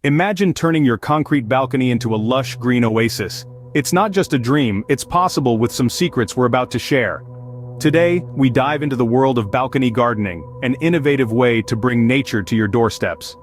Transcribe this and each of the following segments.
Imagine turning your concrete balcony into a lush green oasis. It's not just a dream, it's possible with some secrets we're about to share. Today, we dive into the world of balcony gardening, an innovative way to bring nature to your doorsteps.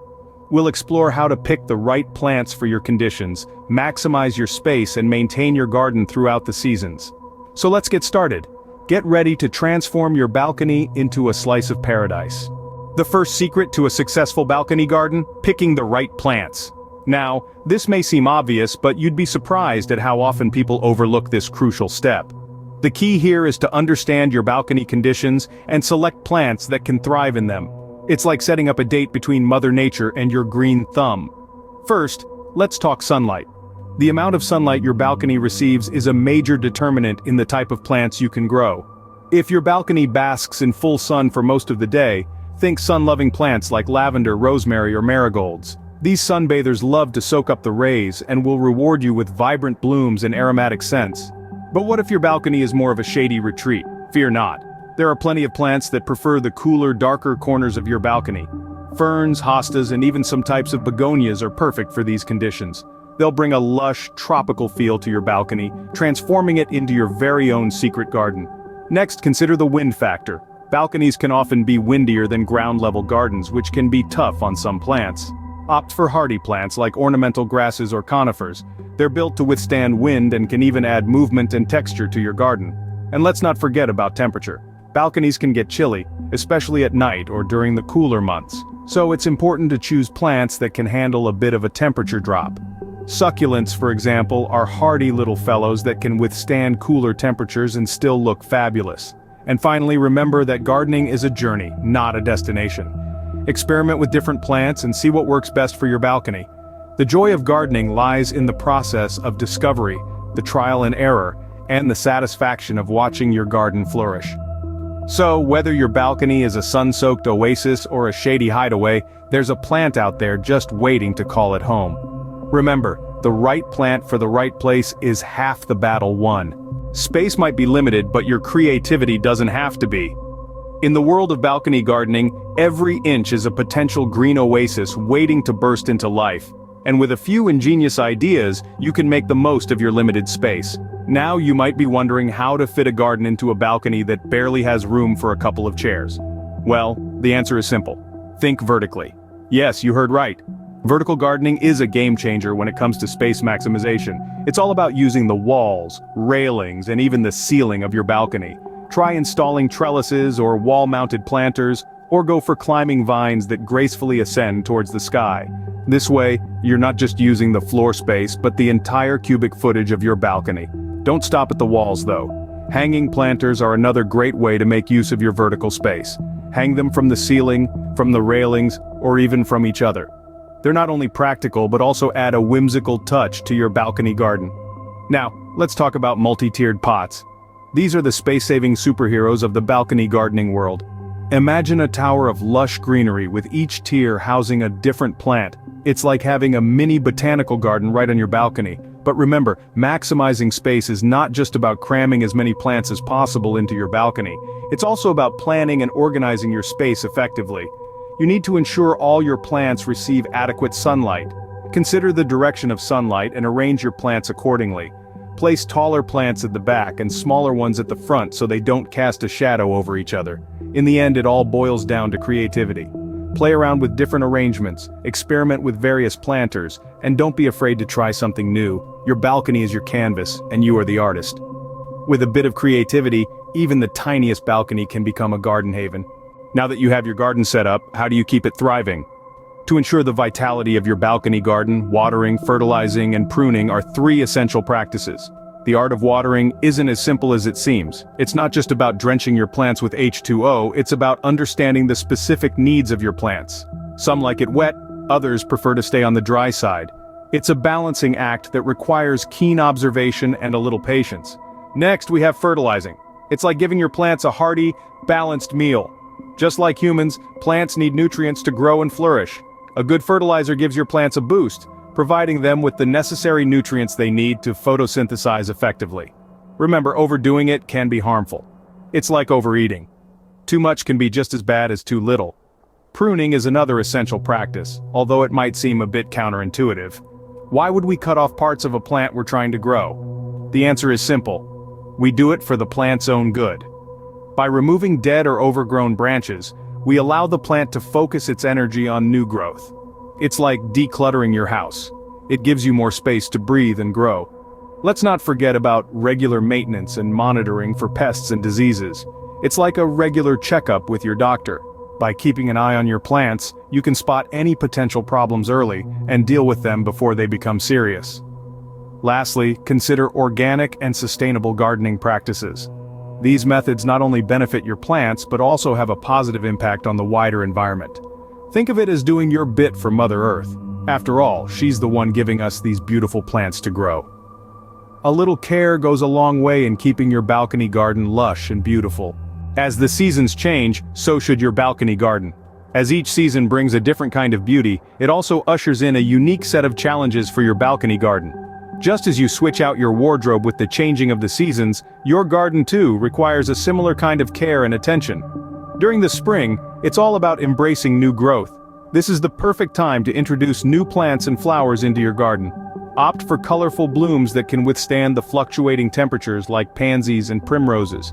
We'll explore how to pick the right plants for your conditions, maximize your space and maintain your garden throughout the seasons. So let's get started. Get ready to transform your balcony into a slice of paradise. The first secret to a successful balcony garden: picking the right plants. Now, this may seem obvious, but you'd be surprised at how often people overlook this crucial step. The key here is to understand your balcony conditions and select plants that can thrive in them. It's like setting up a date between Mother Nature and your green thumb. First, let's talk sunlight. The amount of sunlight your balcony receives is a major determinant in the type of plants you can grow. If your balcony basks in full sun for most of the day, think sun-loving plants like lavender, rosemary, or marigolds. These sunbathers love to soak up the rays and will reward you with vibrant blooms and aromatic scents. But what if your balcony is more of a shady retreat? Fear not. There are plenty of plants that prefer the cooler, darker corners of your balcony. Ferns, hostas, and even some types of begonias are perfect for these conditions. They'll bring a lush, tropical feel to your balcony, transforming it into your very own secret garden. Next, consider the wind factor. Balconies can often be windier than ground-level gardens, which can be tough on some plants. Opt for hardy plants like ornamental grasses or conifers. They're built to withstand wind and can even add movement and texture to your garden. And let's not forget about temperature. Balconies can get chilly, especially at night or during the cooler months. So it's important to choose plants that can handle a bit of a temperature drop. Succulents, for example, are hardy little fellows that can withstand cooler temperatures and still look fabulous. And finally, remember that gardening is a journey, not a destination. Experiment with different plants and see what works best for your balcony. The joy of gardening lies in the process of discovery, the trial and error, and the satisfaction of watching your garden flourish. So, whether your balcony is a sun-soaked oasis or a shady hideaway, there's a plant out there just waiting to call it home. Remember, the right plant for the right place is half the battle won. Space might be limited, but your creativity doesn't have to be. In the world of balcony gardening, every inch is a potential green oasis waiting to burst into life. And with a few ingenious ideas, you can make the most of your limited space. Now you might be wondering how to fit a garden into a balcony that barely has room for a couple of chairs. Well, the answer is simple. Think vertically. Yes, you heard right. Vertical gardening is a game changer when it comes to space maximization. It's all about using the walls, railings, and even the ceiling of your balcony. Try installing trellises or wall-mounted planters, or go for climbing vines that gracefully ascend towards the sky. This way, you're not just using the floor space but the entire cubic footage of your balcony. Don't stop at the walls though. Hanging planters are another great way to make use of your vertical space. Hang them from the ceiling, from the railings, or even from each other. They're not only practical but also add a whimsical touch to your balcony garden. Now, let's talk about multi-tiered pots. These are the space-saving superheroes of the balcony gardening world. Imagine a tower of lush greenery with each tier housing a different plant. It's like having a mini botanical garden right on your balcony. But remember, maximizing space is not just about cramming as many plants as possible into your balcony. It's also about planning and organizing your space effectively. You need to ensure all your plants receive adequate sunlight. Consider the direction of sunlight and arrange your plants accordingly. Place taller plants at the back and smaller ones at the front so they don't cast a shadow over each other. In the end, it all boils down to creativity. Play around with different arrangements, experiment with various planters, and don't be afraid to try something new. Your balcony is your canvas, and you are the artist. With a bit of creativity, even the tiniest balcony can become a garden haven. Now that you have your garden set up, how do you keep it thriving? To ensure the vitality of your balcony garden, watering, fertilizing, and pruning are 3 essential practices. The art of watering isn't as simple as it seems. It's not just about drenching your plants with H2O, it's about understanding the specific needs of your plants. Some like it wet, others prefer to stay on the dry side. It's a balancing act that requires keen observation and a little patience. Next, we have fertilizing. It's like giving your plants a hearty, balanced meal. Just like humans, plants need nutrients to grow and flourish. A good fertilizer gives your plants a boost, providing them with the necessary nutrients they need to photosynthesize effectively. Remember, overdoing it can be harmful. It's like overeating. Too much can be just as bad as too little. Pruning is another essential practice, although it might seem a bit counterintuitive. Why would we cut off parts of a plant we're trying to grow? The answer is simple. We do it for the plant's own good. By removing dead or overgrown branches, we allow the plant to focus its energy on new growth. It's like decluttering your house. It gives you more space to breathe and grow. Let's not forget about regular maintenance and monitoring for pests and diseases. It's like a regular checkup with your doctor. By keeping an eye on your plants, you can spot any potential problems early and deal with them before they become serious. Lastly, consider organic and sustainable gardening practices. These methods not only benefit your plants but also have a positive impact on the wider environment. Think of it as doing your bit for Mother Earth. After all, she's the one giving us these beautiful plants to grow. A little care goes a long way in keeping your balcony garden lush and beautiful. As the seasons change, so should your balcony garden. As each season brings a different kind of beauty, it also ushers in a unique set of challenges for your balcony garden. Just as you switch out your wardrobe with the changing of the seasons, your garden too requires a similar kind of care and attention. During the spring, it's all about embracing new growth. This is the perfect time to introduce new plants and flowers into your garden. Opt for colorful blooms that can withstand the fluctuating temperatures like pansies and primroses.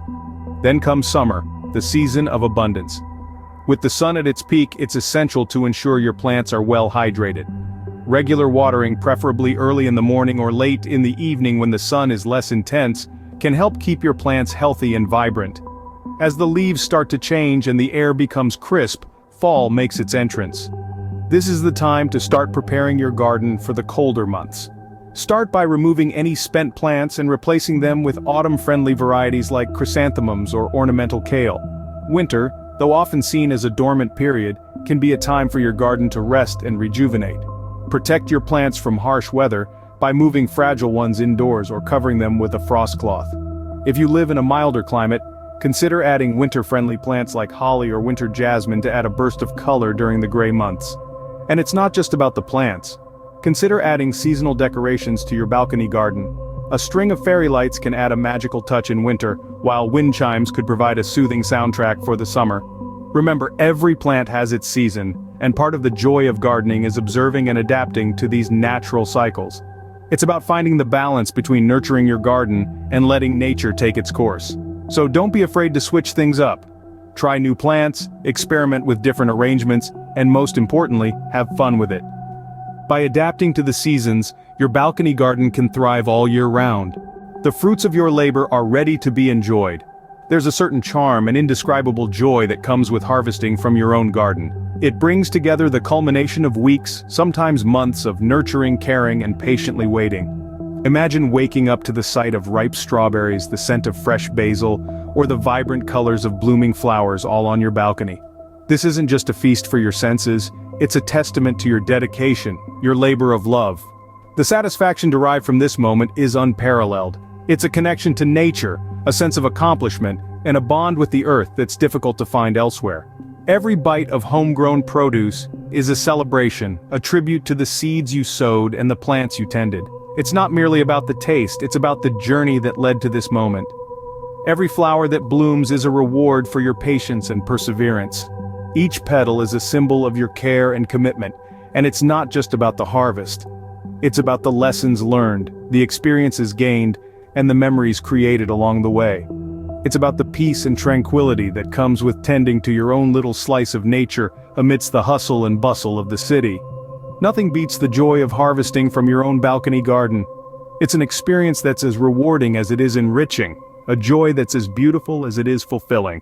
Then comes summer, the season of abundance. With the sun at its peak, it's essential to ensure your plants are well hydrated. Regular watering, preferably early in the morning or late in the evening when the sun is less intense, can help keep your plants healthy and vibrant. As the leaves start to change and the air becomes crisp, fall makes its entrance. This is the time to start preparing your garden for the colder months. Start by removing any spent plants and replacing them with autumn-friendly varieties like chrysanthemums or ornamental kale. Winter, though often seen as a dormant period, can be a time for your garden to rest and rejuvenate. Protect your plants from harsh weather by moving fragile ones indoors or covering them with a frost cloth. If you live in a milder climate, consider adding winter-friendly plants like holly or winter jasmine to add a burst of color during the gray months. And it's not just about the plants. Consider adding seasonal decorations to your balcony garden. A string of fairy lights can add a magical touch in winter, while wind chimes could provide a soothing soundtrack for the summer. Remember, every plant has its season, and part of the joy of gardening is observing and adapting to these natural cycles. It's about finding the balance between nurturing your garden and letting nature take its course. So don't be afraid to switch things up. Try new plants, experiment with different arrangements, and most importantly, have fun with it. By adapting to the seasons, your balcony garden can thrive all year round. The fruits of your labor are ready to be enjoyed. There's a certain charm and indescribable joy that comes with harvesting from your own garden. It brings together the culmination of weeks, sometimes months of nurturing, caring, and patiently waiting. Imagine waking up to the sight of ripe strawberries, the scent of fresh basil, or the vibrant colors of blooming flowers all on your balcony. This isn't just a feast for your senses, it's a testament to your dedication, your labor of love. The satisfaction derived from this moment is unparalleled. It's a connection to nature, a sense of accomplishment, and a bond with the earth that's difficult to find elsewhere. Every bite of homegrown produce is a celebration, a tribute to the seeds you sowed and the plants you tended. It's not merely about the taste, it's about the journey that led to this moment. Every flower that blooms is a reward for your patience and perseverance. Each petal is a symbol of your care and commitment, and it's not just about the harvest. It's about the lessons learned, the experiences gained, and the memories created along the way. It's about the peace and tranquility that comes with tending to your own little slice of nature amidst the hustle and bustle of the city. Nothing beats the joy of harvesting from your own balcony garden. It's an experience that's as rewarding as it is enriching, a joy that's as beautiful as it is fulfilling.